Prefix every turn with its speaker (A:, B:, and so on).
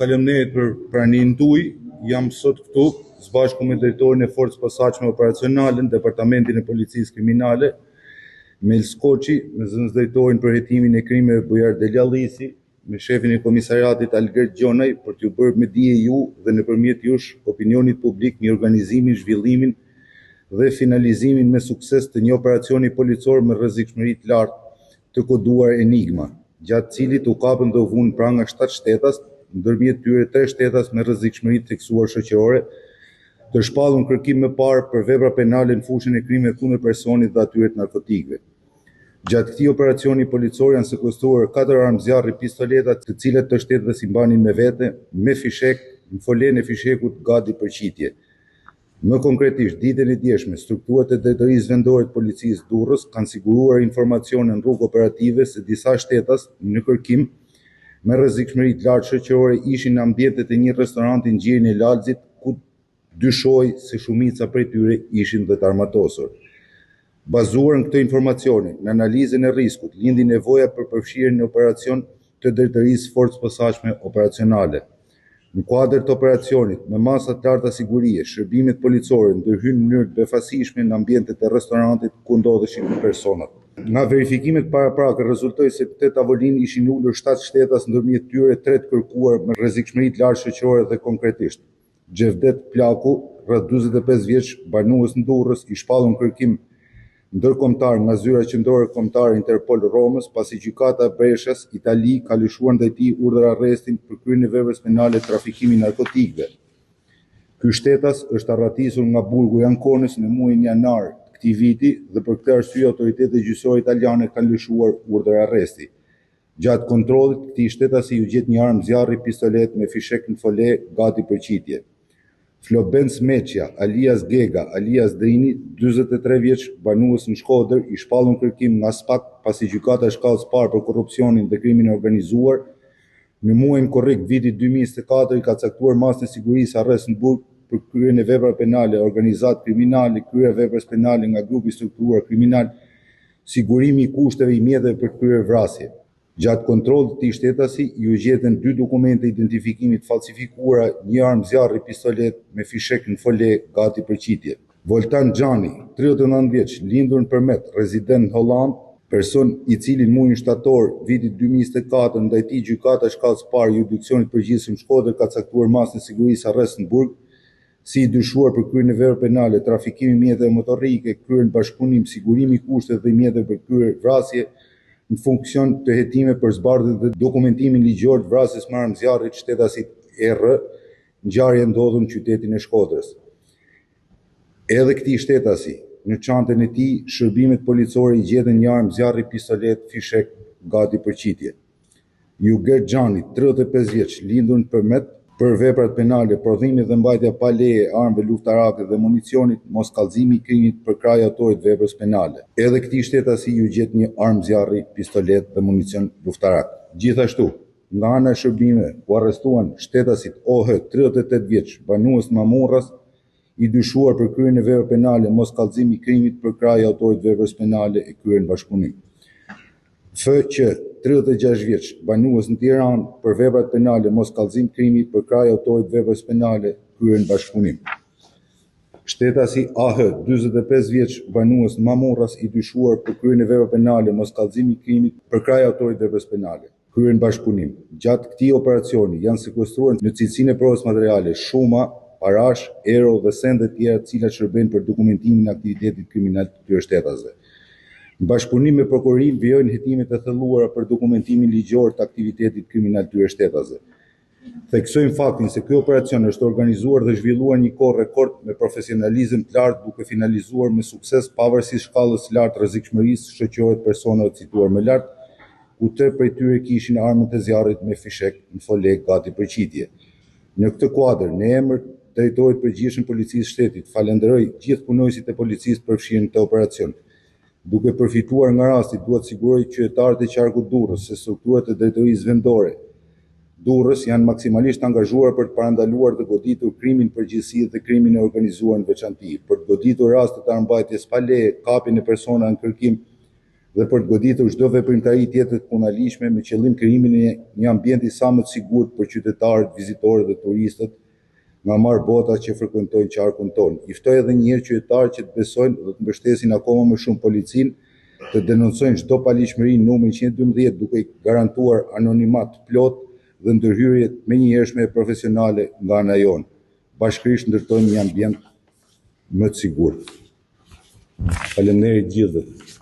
A: Faleminderit për pranimin tuaj. Jam sot këtu së bashku me drejtorin e Forcës Posaçme Operacionale në Departamentin e Policisë Kriminale, Mels Koçi, me zënës drejtorin për hetimin e krimeve Bujar Deljallisi, me shefin e komisariatit Algert Gjonaj, për t'ju bërë me dije ju dhe nëpërmjet jush opinionit publik një organizimin, zhvillimin dhe finalizimin me sukses të një operacioni policor me rrezikshmëri të lartë të koduar Enigma, gjatë cilit u kapën dhe u vunë pranga 7 shtetas, ndërmjet tyre 3 shtetas me rrezikshmëri të theksuar shoqërore, të shpallur në kërkim më parë për vepra penale në fushën e krimeve kundër personit dhe atyre të narkotikëve. Gjatë këtij operacioni policor janë sekuestruar 4 armë zjarri pistoleta, të cilat të shtetëves i mbanin me vete, me fishek, në folen e fishekut gati për qitje. Më konkretisht, ditën e djeshme, strukturat e drejtorisë vendore të policisë Durrës kanë siguruar informacione në rrugë operative se disa shtetas në kërkim me rrezikshmëri të lartë shoqërore ishin në ambientet e një restoranti në gjirin e Lalzit, ku dyshohej se shumica prej tyre ishin dhe të armatosur. Bazuar në këtë informacione, në analizën e riskut, lindi nevoja për përfshirjen në operacion të drejtorisë Forcës Posaçme Operacionale. Në kuadër të operacionit, me masa të larta sigurie, shërbimet policore ndërhyjnë në mënyrë të befasishme në ambientet e restorantit ku ndodheshin personat. Nga verifikimet paraprakë rezultoi se te tavolinë ishin ulur 7 shtetas, ndërmjet tyre 3 të kërkuar me rrezikshmëri të lartë shoqërore dhe konkretisht. Xhevdet Plaku, rreth 45 vjeç, banues në Durrës, i shpallur në kërkim ndërkombëtar nga zyra qendrore kombëtare Interpol Romës, pasi gjykata e Breshës, Itali, ka lëshuar ndaj tij urdhër arrestin për kryen e veprës penale trafikimi narkotikëve. Ky shtetas është arratisur nga burgu i Ankonës në muajin janar këtij viti dhe për këtë arsye autoritetet gjyqësore italiane kanë lëshuar urdhër arresti. Gjatë kontrollit, këtij shtetasi u gjet një armë zjarri pistolet me fishek në fole gati për qitje. Flobenc Meqja, alias Gega, alias Drini, 43 vjeç, banues në Shkodër, i shpallur në kërkim nga SPAK pasi gjykata e shkallës parë për korrupsionin dhe krimin e organizuar, në muajin korrik vitit 2024 i ka caktuar masën e sigurisë arrest në burg për kryen e veprave penale, organizat kriminale, kryer veprës penale nga grupi strukturuar kriminal, sigurimi i kushteve i mjeteve për kryer vrasje. Gjatë kontrollit të këtij shtetasi, ju gjetën 2 dokumente identifikimi të falsifikuara, një armë zjarri pistolet me fishek në fole gati për qitje. Voltan Xhani, 39 vjeç, lindur në Përmet, rezident në Holland, person i cili në muajin shtator vitit 2024 ndaj tij gjykata e shkallës parë jurisdiksionit përgjithshëm Shkodër ka caktuar masën e sigurisë arrest në burg, si i dyshuar për kryen e veprave penale, trafikimi mjeteve motorike, kryen bashkëpunim, sigurimi i kushteve dhe mjeteve për kryer vrasje, në funksion të hetime për zbardhje dhe dokumentimin ligjor të vrasjes me armë zjarri të shtetasit ER, ngjarje ndodhur në qytetin e Shkodrës. Edhe këtij shtetasi, në çantën e tij, shërbimet policore i gjetën një armë zjarri pistolet fishek gati për qitje. Jugert Xhani, 35 vjeç, lindur në Përmet, për veprat penale, prodhimi dhe mbajtja pa leje armëve luftarake dhe municionit, mos kallëzimi i krimit për kraj autorit veprës penale. Edhe këtij shtetasi ju gjet një armë zjarri, pistolet dhe municion luftarak. Gjithashtu, nga ana e shërbimeve u arrestuan shtetasit OH, 38 vjeç, banues në Mamurras, i dyshuar për kryen e veprave penale, mos kallëzimi i krimit për kraj autorit veprës penale e kryer në bashkëpunim. FQ, 36 vjeç, banues në Tiranë, për veprat penale, mos kallëzim krimi për kraj autorit veprës penale, kryer në bashkëpunim. Shtetasi AH, 45 vjeç, banues në Mamurras, i dyshuar për kryen e veprave penale, mos kallëzim i krimit për kraj autorit veprës penale, kryer në bashkëpunim. Gjatë këtij operacioni janë sekuestruar në cilësinë e provës materiale shuma, parash, euro dhe sende tjera të cilat shërbejnë për dokumentimin e aktivitetit kriminal të këtyre shtetasve. Në bashkëpunim me prokurorin vijojnë hetimet e thelluara për dokumentimin ligjor të aktivitetit kriminal të këtyre shtetasve. Theksojmë faktin se ky operacion është organizuar dhe zhvilluar një kohë rekord me profesionalizëm të lartë, duke finalizuar me sukses pavarësisht shkallës së lartë rrezikshmërisë shoqërohet personave të cituar më lart, ku 3 prej tyre kishin armët e zjarrit me fishek në fole gati për qitje. Në këtë kuadër, në emër të drejtorit përgjithshëm policisë shtetit, falenderoj gjithë punojësit e policisë për fshirjen në këtë operacion. Duke përfituar nga rasti, duhet siguroj qytetarët e qarkut Durrës se strukturat e drejtorisë vendore Durrës janë maksimalisht angazhuar për të parandaluar dhe goditur krimin përgjithësi dhe krimin e organizuar në veçanti, për të goditur rastet e armbajtjes pa leje, kapjen e persona në kërkim, dhe për të goditur çdo veprimtari tjetër të punalishme me qëllim krijimin e një ambienti sa më të sigurt për qytetarët, vizitorët dhe turistët nga marrë botat që frekuentojnë qarkun tonë. I ftoj edhe një herë qytetarët që të besojnë dhe të mbështesin akoma më shumë policinë, të denoncojnë çdo paligjshmëri në numrin 112 duke i garantuar anonimat plot dhe ndërhyrje menjëhershme e profesionale nga ana jonë. Bashkërisht ndërtojmë një ambient më të sigurt. Faleminderit gjithëve.